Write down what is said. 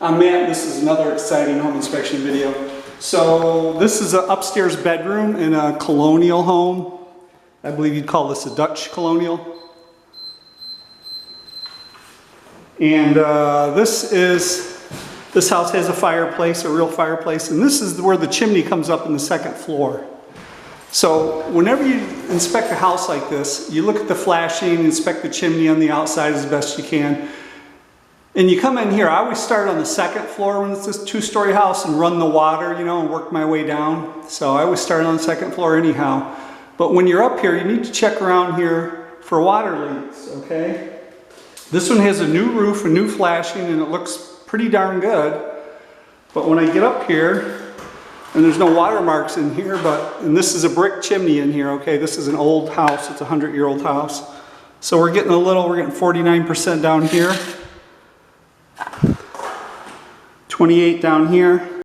I'm Matt. This is another exciting home inspection video. So this is an upstairs bedroom in a colonial home. I believe you'd call this a Dutch colonial. And this house has a fireplace, a real fireplace, and this is where the chimney comes up in the second floor. So whenever you inspect a house like this, you look at the flashing, inspect the chimney on the outside as best you can. And you come in here, I always start on the second floor when it's this two-story house and run the water, you know, and work my way down. So I always start on the second floor anyhow. But when you're up here, you need to check around here for water leaks, okay? This one has a new roof, a new flashing, and it looks pretty darn good. But when I get up here, and there's no watermarks in here, and this is a brick chimney in here, okay? This is an old house, it's a 100-year-old house. So we're getting 49% down here. 28 down here.